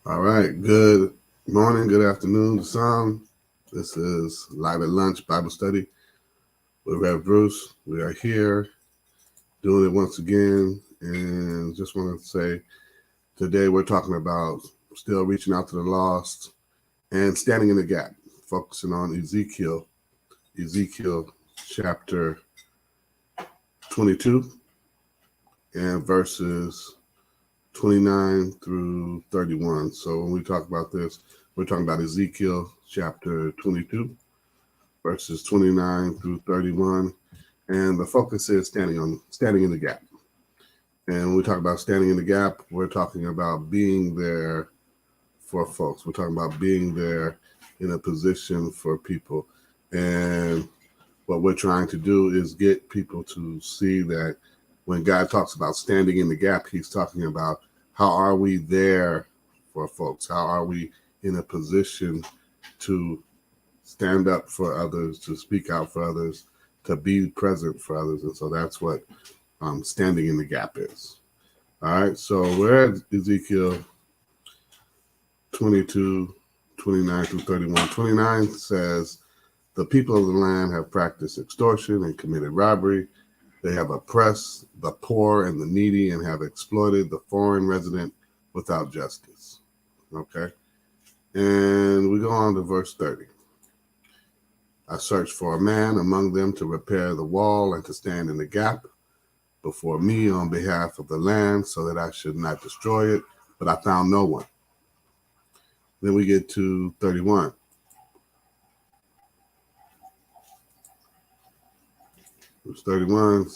All right. Good morning, good afternoon to some. This is Live at Lunch Bible Study with Rev Bruce. We are here doing it once again. And just want to say today we're talking about still reaching out to the lost and standing in the gap, focusing on Ezekiel chapter 22 and verses 29 through 31. So when we talk about this, we're talking about Ezekiel chapter 22, verses 29 through 31. And the focus is standing in the gap. And when we talk about standing in the gap, we're talking about being there for folks. We're talking about being there in a position for people. And what we're trying to do is get people to see that when God talks about standing in the gap, he's talking about how are we there for folks? How are we in a position to stand up for others, to speak out for others, to be present for others? And so that's what standing in the gap is. All right, so we're at Ezekiel 22, 29 through 31. 29 says, the people of the land have practiced extortion and committed robbery. They have oppressed the poor and the needy and have exploited the foreign resident without justice. Okay. And we go on to verse 30. I searched for a man among them to repair the wall and to stand in the gap before me on behalf of the land so that I should not destroy it, but I found no one. Then we get to 31. Verse 31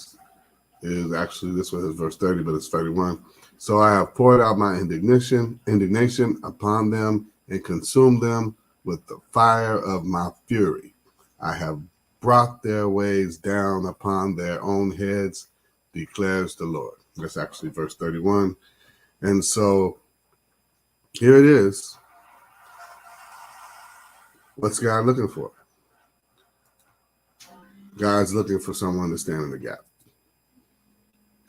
is actually, this one is verse 30, but it's 31. So I have poured out my indignation upon them and consumed them with the fire of my fury. I have brought their ways down upon their own heads, declares the Lord. That's actually verse 31. And so here it is. What's God looking for? God's looking for someone to stand in the gap.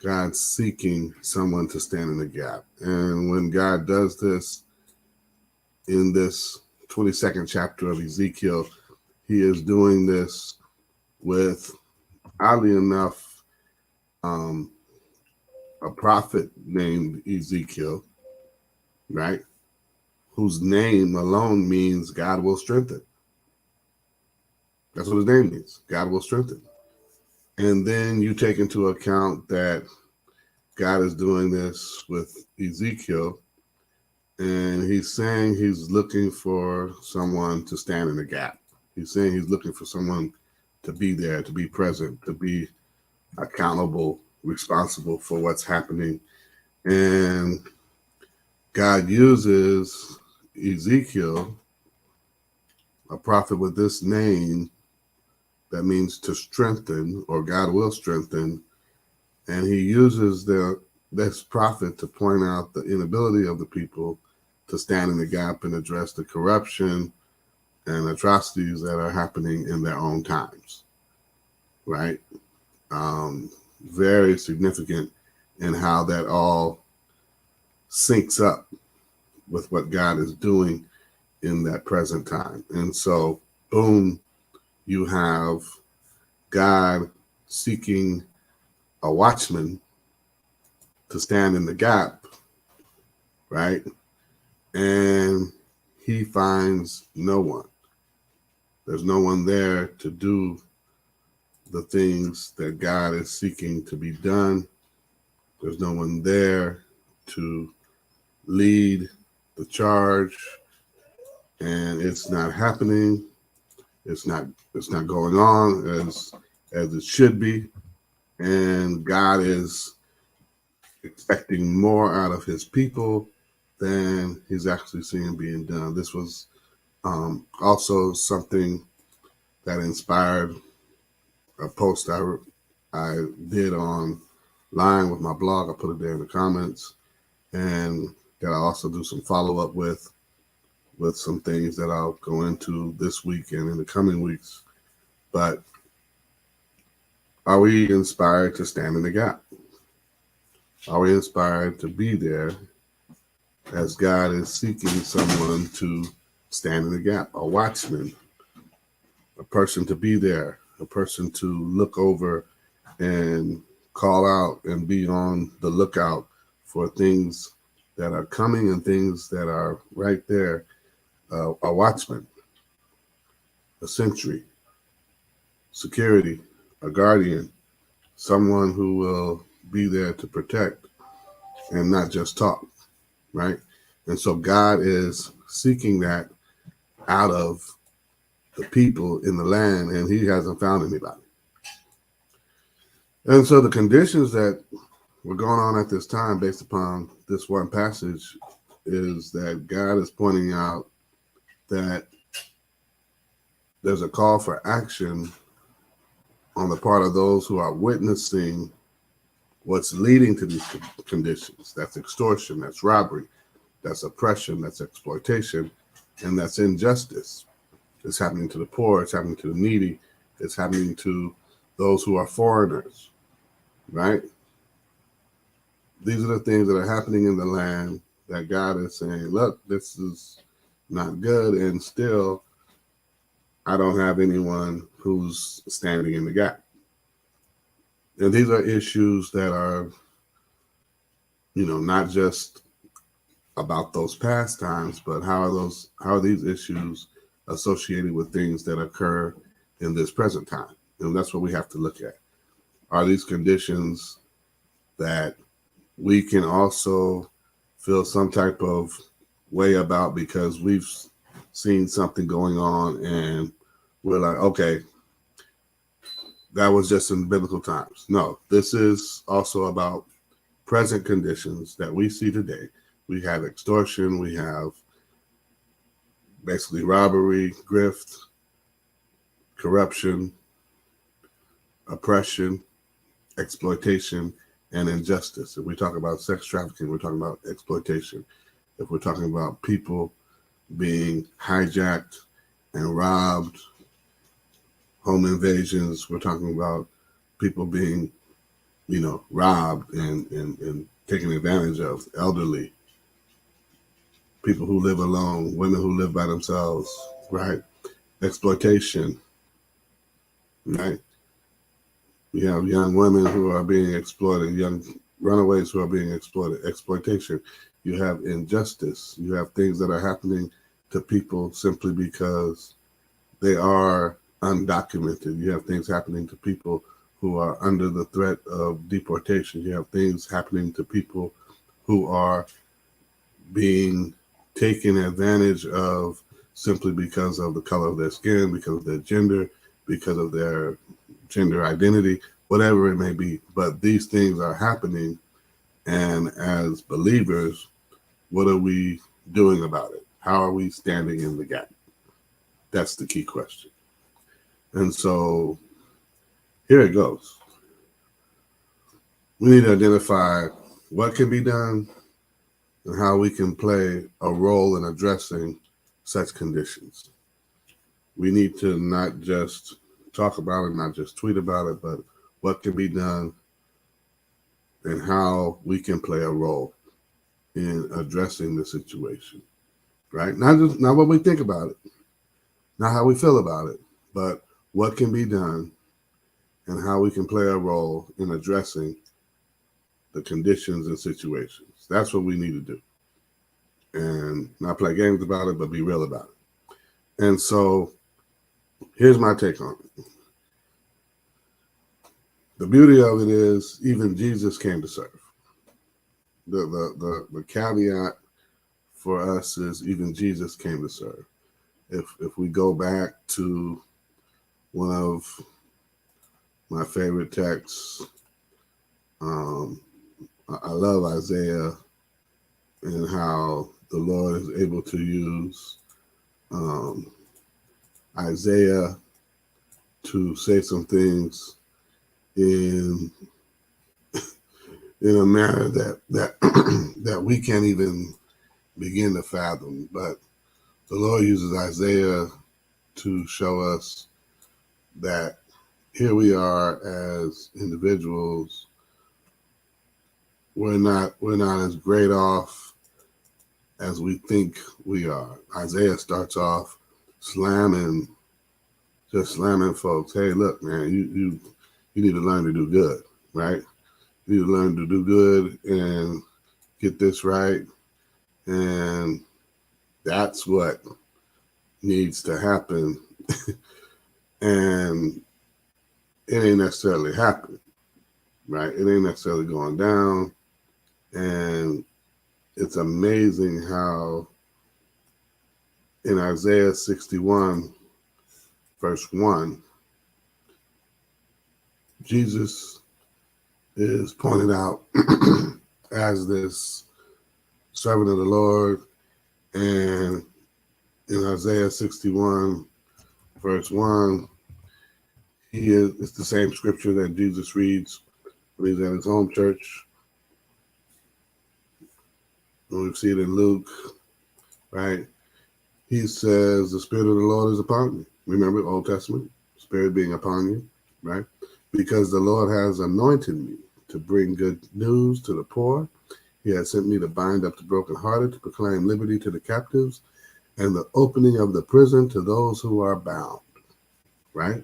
God's seeking someone to stand in the gap. And when God does this in this 22nd chapter of Ezekiel, he is doing this with, oddly enough, a prophet named Ezekiel, right? Whose name alone means God will strengthen. That's what his name means. God will strengthen. And then you take into account that God is doing this with Ezekiel, and he's saying he's looking for someone to stand in the gap. He's saying he's looking for someone to be there, to be present, to be accountable, responsible for what's happening. And God uses Ezekiel, a prophet with this name that means to strengthen, or God will strengthen, and he uses this prophet to point out the inability of the people to stand in the gap and address the corruption and atrocities that are happening in their own times, right? Very significant in how that all syncs up with what God is doing in that present time. And so, boom, you have God seeking a watchman to stand in the gap, right? And he finds no one. There's no one there to do the things that God is seeking to be done. There's no one there to lead the charge, and it's not happening. It's not going on as it should be. And God is expecting more out of his people than he's actually seeing being done. This was also something that inspired a post I did online with my blog. I put it there in the comments, and that I also do some follow up with some things that I'll go into this week and in the coming weeks. But are we inspired to stand in the gap? Are we inspired to be there as God is seeking someone to stand in the gap, a watchman, a person to be there, a person to look over and call out and be on the lookout for things that are coming and things that are right there. A watchman, a sentry, security, a guardian, someone who will be there to protect and not just talk, right? And so God is seeking that out of the people in the land, and he hasn't found anybody. And so the conditions that were going on at this time, based upon this one passage, is that God is pointing out that there's a call for action on the part of those who are witnessing what's leading to these conditions. That's extortion, that's robbery, that's oppression, that's exploitation, and that's injustice. It's happening to the poor, it's happening to the needy, it's happening to those who are foreigners, right? These are the things that are happening in the land that God is saying, look, this is not good, and still I don't have anyone who's standing in the gap. And these are issues that are, not just about those past times, but how are these issues associated with things that occur in this present time? And that's what we have to look at. Are these conditions that we can also feel some type of way about because we've seen something going on and we're like, okay, that was just in biblical times? No, this is also about present conditions that we see today. We have extortion, we have basically robbery, grift, corruption, oppression, exploitation, and injustice. If we talk about sex trafficking, we're talking about exploitation. If we're talking about people being hijacked and robbed, home invasions, we're talking about people being, robbed and taken advantage of, elderly, people who live alone, women who live by themselves, right? Exploitation, right? We have young women who are being exploited, young runaways who are being exploited, exploitation. You have injustice. You have things that are happening to people simply because they are undocumented. You have things happening to people who are under the threat of deportation. You have things happening to people who are being taken advantage of simply because of the color of their skin, because of their gender, because of their gender identity, whatever it may be. But these things are happening, and as believers, what are we doing about it? How are we standing in the gap? That's the key question. And so here it goes. We need to identify what can be done and how we can play a role in addressing such conditions. We need to not just talk about it, not just tweet about it, but what can be done and how we can play a role in addressing the situation, right? Not what we think about it, not how we feel about it, but what can be done and how we can play a role in addressing the conditions and situations. That's what we need to do. And not play games about it, but be real about it. And so here's my take on it. The beauty of it is even Jesus came to serve. The caveat for us is even Jesus came to serve. If we go back to one of my favorite texts, I love Isaiah and how the Lord is able to use Isaiah to say some things in a manner that that we can't even begin to fathom. But the Lord uses Isaiah to show us that here we are as individuals. We're not as great off as we think we are. Isaiah starts off slamming folks. Hey, look, man, you need to learn to do good, right? You need to learn to do good and get this right. And that's what needs to happen. And it ain't necessarily happening, right? It ain't necessarily going down. And it's amazing how in Isaiah 61, verse 1, Jesus is pointed out as this servant of the Lord. And in Isaiah 61, verse 1, it's the same scripture that Jesus reads when he's at his home church. And we see it in Luke, right? He says, the Spirit of the Lord is upon me. Remember, Old Testament, Spirit being upon you, right? Because the Lord has anointed me to bring good news to the poor. He has sent me to bind up the brokenhearted, to proclaim liberty to the captives, and the opening of the prison to those who are bound, right?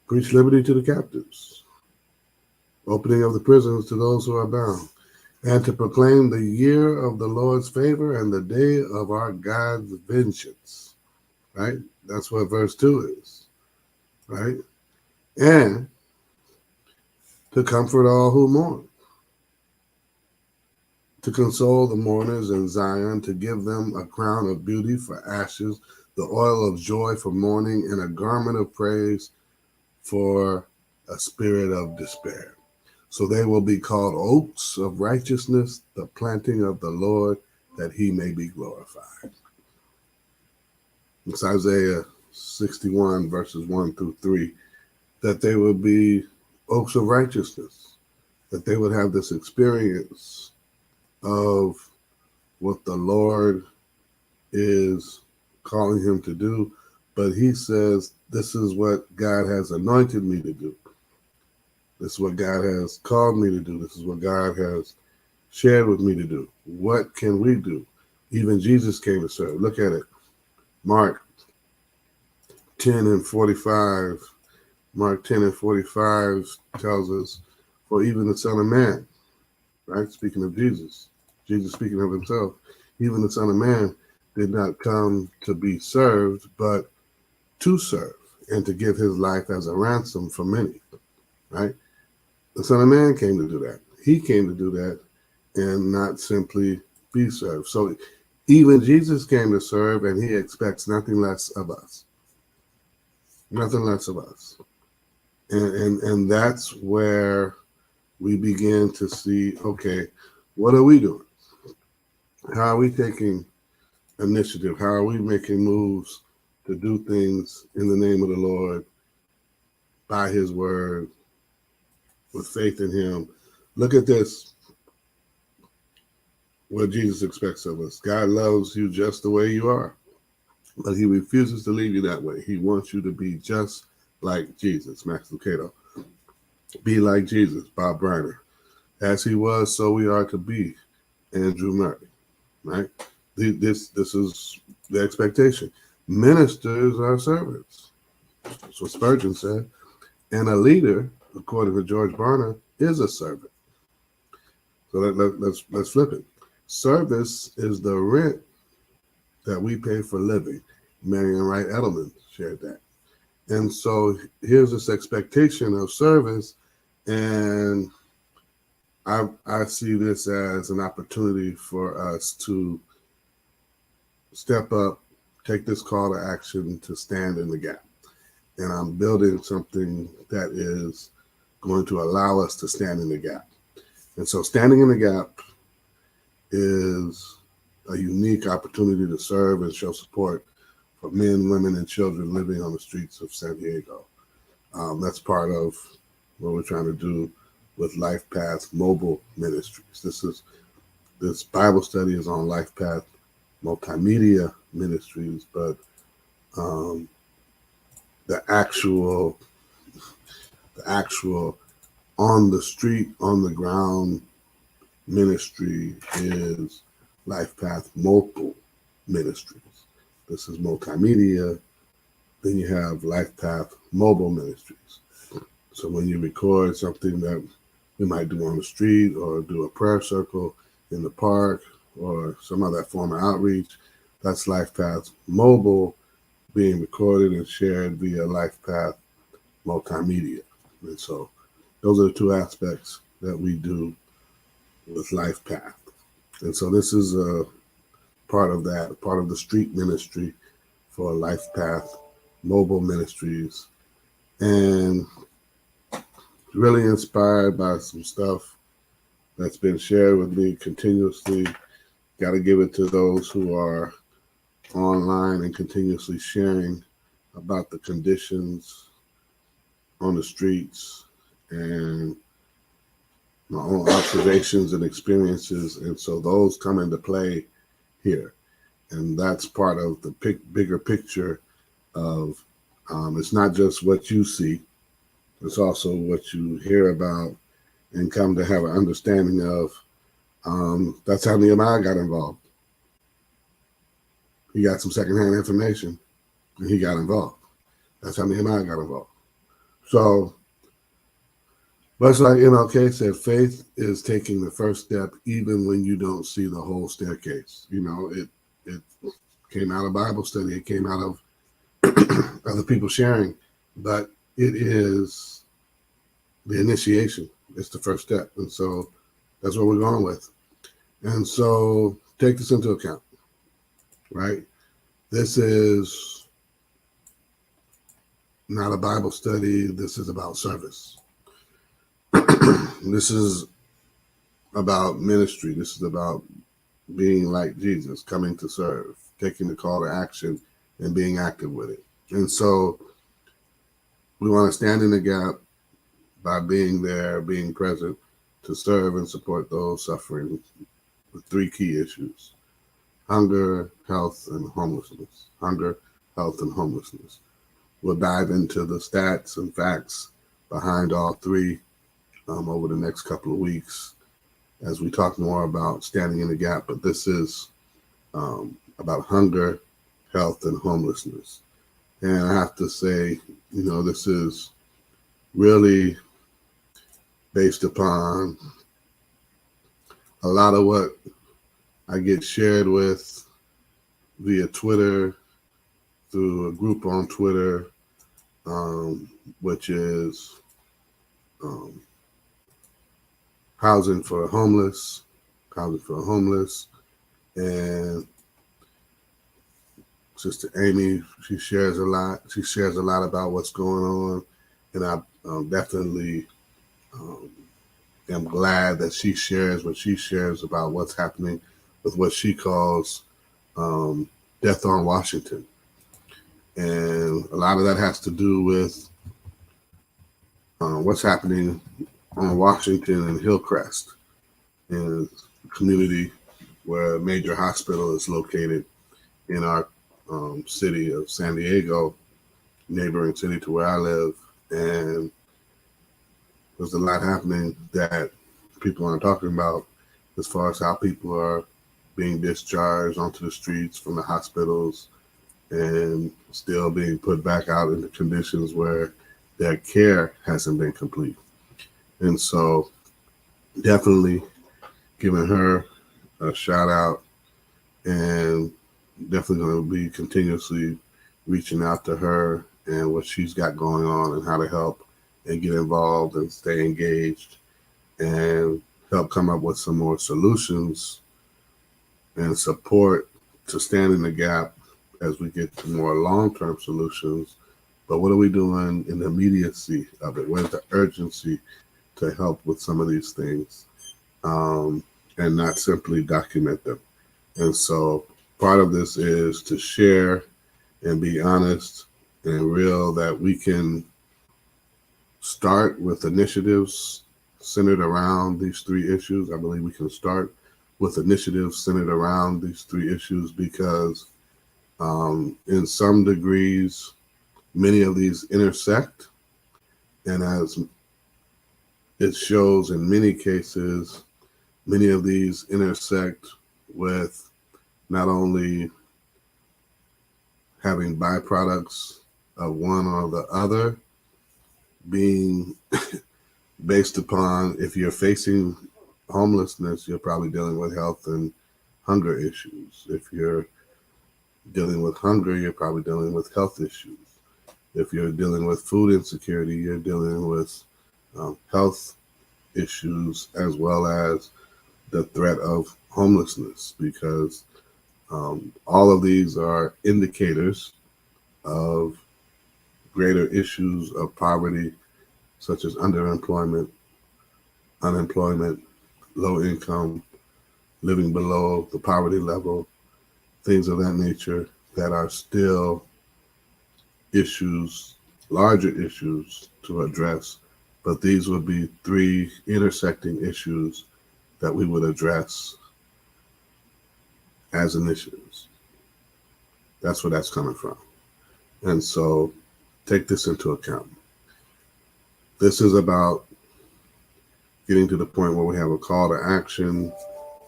Preach liberty to the captives, opening of the prisons to those who are bound, and to proclaim the year of the Lord's favor and the day of our God's vengeance, right? That's what verse 2 is, right? And to comfort all who mourn, to console the mourners in Zion, to give them a crown of beauty for ashes, the oil of joy for mourning, and a garment of praise for a spirit of despair. So they will be called oaks of righteousness, the planting of the Lord, that he may be glorified. It's Isaiah 61, verses 1 through 3, that they would be oaks of righteousness, that they would have this experience of what the Lord is calling him to do. But he says, this is what God has anointed me to do. This is what God has called me to do. This is what God has shared with me to do. What can we do? Even Jesus came to serve. Look at it. Mark 10 and 45. Mark 10 and 45 tells us, for even the Son of Man, right? Speaking of Jesus speaking of himself, even the Son of Man did not come to be served, but to serve and to give his life as a ransom for many, right? The Son of Man came to do that. He came to do that and not simply be served. So even Jesus came to serve, and he expects nothing less of us. Nothing less of us. And that's where we begin to see, okay, what are we doing? How are we taking initiative? How are we making moves to do things in the name of the Lord, by his word, with faith in him? Look at this, what Jesus expects of us. God loves you just the way you are, but he refuses to leave you that way. He wants you to be just like Jesus. Max Lucado. Be like Jesus. Bob Briner. As he was, so we are to be. Andrew Murray. Right? This is the expectation. Ministers are servants. That's what Spurgeon said. And a leader, according to George Barna, is a servant. So let's flip it. Service is the rent that we pay for living. Marion Wright Edelman shared that. And so here's this expectation of service, and I see this as an opportunity for us to step up, take this call to action to stand in the gap. And I'm building something that is going to allow us to stand in the gap. And so standing in the gap is a unique opportunity to serve and show support for men, women, and children living on the streets of San Diego. That's part of what we're trying to do with Life Path Mobile Ministries. This Bible study is on Life Path Multimedia Ministries, but the actual on the street, on the ground ministry is Life Path Mobile Ministries. This is multimedia. Then you have Life Path Mobile Ministries. So when you record something that we might do on the street or do a prayer circle in the park or some other form of outreach, that's Life Path Mobile being recorded and shared via Life Path Multimedia. And so those are the two aspects that we do with Life Path. And so this is a part of that, part of the street ministry for Life Path Mobile Ministries. And really inspired by some stuff that's been shared with me continuously. Got to give it to those who are online and continuously sharing about the conditions on the streets and my own observations and experiences. And so those come into play here. And that's part of the bigger picture of it's not just what you see, it's also what you hear about and come to have an understanding of. That's how Nehemiah got involved. He got some secondhand information and he got involved. That's how Nehemiah got involved. So, much like MLK said, faith is taking the first step even when you don't see the whole staircase. You know, it came out of Bible study. It came out of other people sharing, but it is the initiation. It's the first step. And so that's what we're going with. And so take this into account, right? This is not a Bible study. This is about service. This is about ministry. This is about being like Jesus, coming to serve, taking the call to action and being active with it. And so we want to stand in the gap by being there, being present to serve and support those suffering with three key issues: hunger, health, and homelessness. Hunger, health, and homelessness. We'll dive into the stats and facts behind all three over the next couple of weeks as we talk more about standing in the gap. But this is about hunger, health, and homelessness. And I have to say, you know, this is really based upon a lot of what I get shared with via Twitter, through a group on Twitter, which is housing for homeless, and Sister Amy, she shares a lot. She shares a lot about what's going on, and I definitely am glad that she shares what she shares about what's happening with what she calls death on Washington. And a lot of that has to do with what's happening on Washington and Hillcrest, in a community where a major hospital is located in our city of San Diego, neighboring city to where I live. And there's a lot happening that people aren't talking about as far as how people are being discharged onto the streets from the hospitals and still being put back out into conditions where their care hasn't been complete. And so definitely giving her a shout out, and definitely going to be continuously reaching out to her and what she's got going on and how to help and get involved and stay engaged and help come up with some more solutions and support to stand in the gap as we get to more long-term solutions. But what are we doing in the immediacy of it? Where's the urgency to help with some of these things, and not simply document them? And so part of this is to share and be honest and real, that we can start with initiatives centered around these three issues. I believe we can start with initiatives centered around these three issues because in some degrees, many of these intersect. And as it shows in many cases, many of these intersect with not only having byproducts of one or the other being based upon, if you're facing homelessness, you're probably dealing with health and hunger issues. If you're dealing with hunger, you're probably dealing with health issues. If you're dealing with food insecurity, you're dealing with health issues, as well as the threat of homelessness, because all of these are indicators of greater issues of poverty, such as underemployment, unemployment, low income, living below the poverty level, things of that nature that are still issues, larger issues to address. But these would be three intersecting issues that we would address as initiatives. That's where that's coming from. And so take this into account. This is about getting to the point where we have a call to action,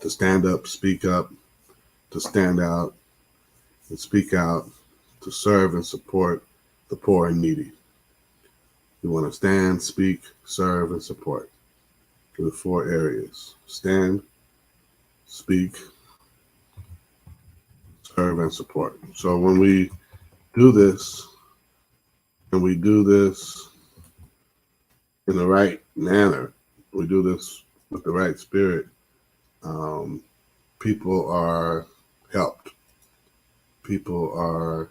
to stand up, to stand out and speak out, to serve and support the poor and needy. We want to stand, speak, serve, and support in the four areas. Stand, speak, serve, and support. So when we do this, and we do this in the right manner, we do this with the right spirit, people are helped. People are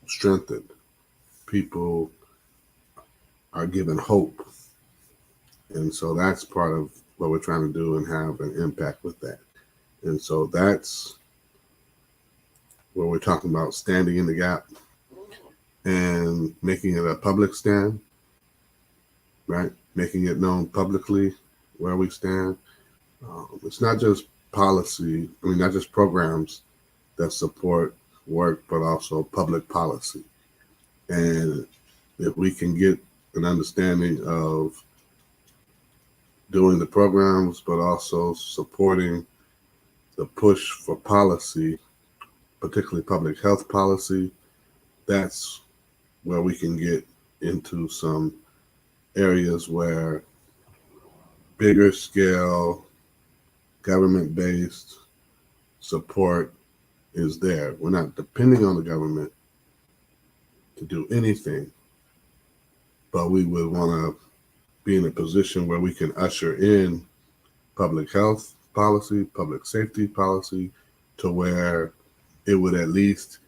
strengthened. People are given hope. And so that's part of what we're trying to do and have an impact with that. And so that's where we're talking about standing in the gap and making it a public stand, right? Making it known publicly where we stand. It's not just policy, not just programs that support work, but also public policy. And if we can get an understanding of doing the programs, but also supporting the push for policy, particularly public health policy, that's where we can get into some areas where bigger scale, government-based support is there. We're not depending on the government to do anything, but we would want to be in a position where we can usher in public health policy, public safety policy, to where it would at least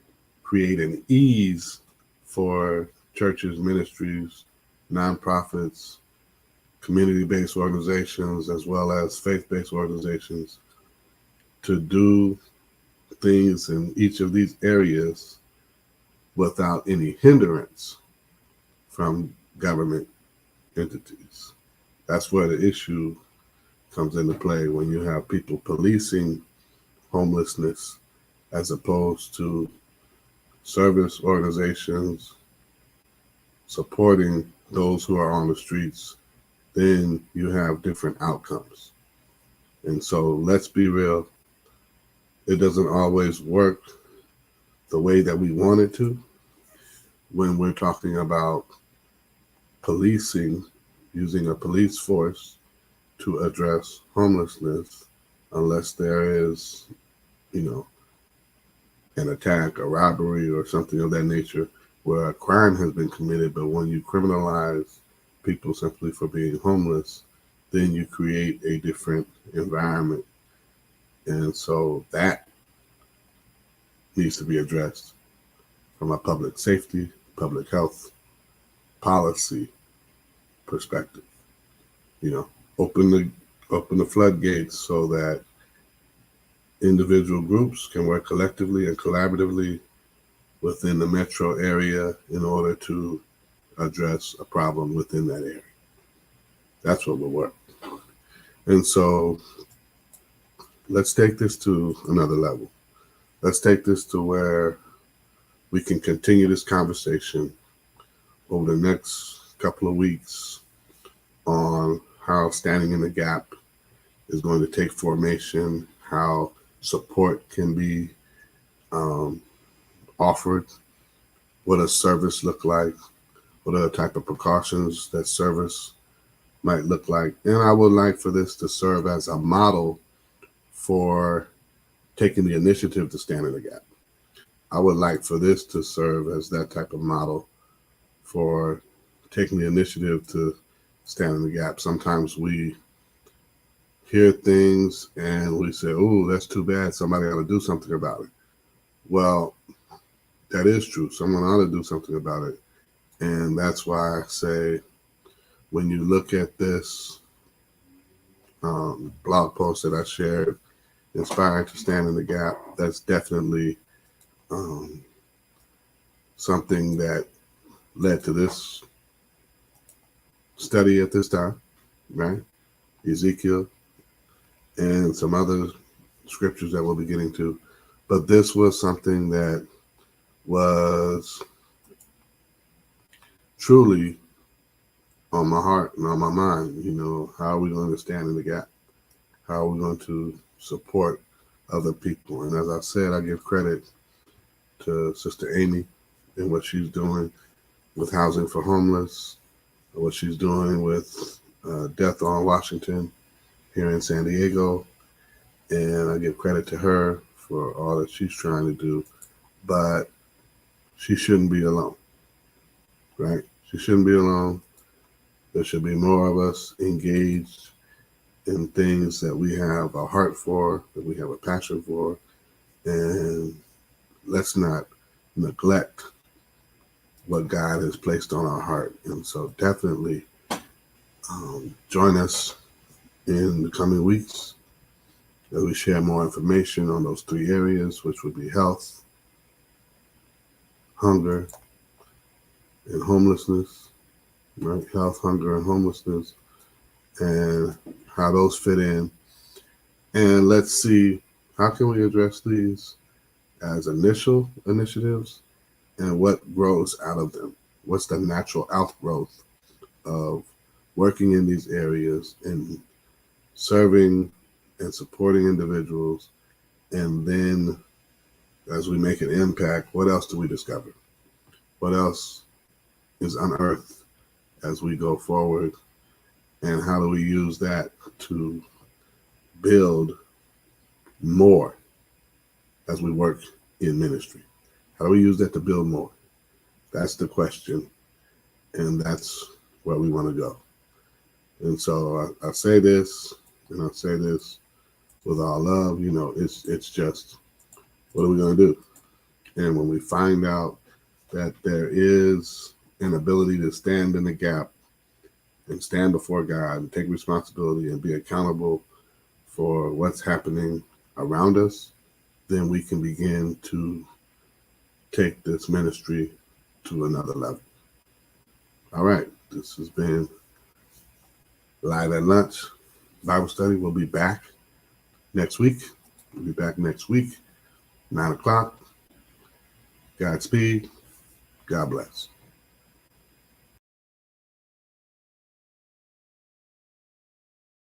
create an ease for churches, ministries, nonprofits, community-based organizations, as well as faith-based organizations to do things in each of these areas without any hindrance from government entities. That's where the issue comes into play, when you have people policing homelessness as opposed to service organizations supporting those who are on the streets. Then you have different outcomes. And so let's be real, it doesn't always work the way that we want it to when we're talking about policing, using a police force to address homelessness, unless there is, an attack, a robbery, or something of that nature where a crime has been committed. But when you criminalize people simply for being homeless, then you create a different environment. And so that needs to be addressed from a public safety, public health policy perspective. Open the floodgates so that individual groups can work collectively and collaboratively within the metro area in order to address a problem within that area. That's what will work. And so let's take this to another level. Let's take this to where we can continue this conversation over the next couple of weeks on how standing in the gap is going to take formation, how support can be offered, what a service look like, what are the type of precautions that service might look like. And I would like for this to serve as a model for taking the initiative to stand in the gap. I would like for this to serve as that type of model for taking the initiative to stand in the gap. Sometimes we hear things and we say, oh, that's too bad. Somebody ought to do something about it. Well, that is true. Someone ought to do something about it. And that's why I say, when you look at this blog post that I shared, Inspired to Stand in the Gap, that's definitely something that led to this study at this time, right? Ezekiel and some other scriptures that we'll be getting to. But this was something that was truly on my heart and on my mind. How are we going to stand in the gap? How are we going to support other people? And as I said, I give credit to Sister Amy and what she's doing with housing for homeless, what she's doing with Death on Washington here in San Diego. And I give credit to her for all that she's trying to do. But she shouldn't be alone, right? She shouldn't be alone. There should be more of us engaged in things that we have a heart for, that we have a passion for. And let's not neglect what God has placed on our heart. And so definitely join us in the coming weeks as we share more information on those three areas, which would be health, hunger, and homelessness, right? Health, hunger, and homelessness, and how those fit in. And let's see, how can we address these as initial initiatives and what grows out of them? What's the natural outgrowth of working in these areas and serving and supporting individuals? And then as we make an impact, what else do we discover? What else is unearthed as we go forward? And how do we use that to build more as we work in ministry? How do we use that to build more? That's the question. And that's where we want to go. And so I say this, and I say this with all love, it's just, what are we going to do? And when we find out that there is an ability to stand in the gap and stand before God and take responsibility and be accountable for what's happening around us, then we can begin to take this ministry to another level. All right, this has been Live at Lunch Bible Study. We'll be back next week. 9 o'clock. Godspeed. God bless.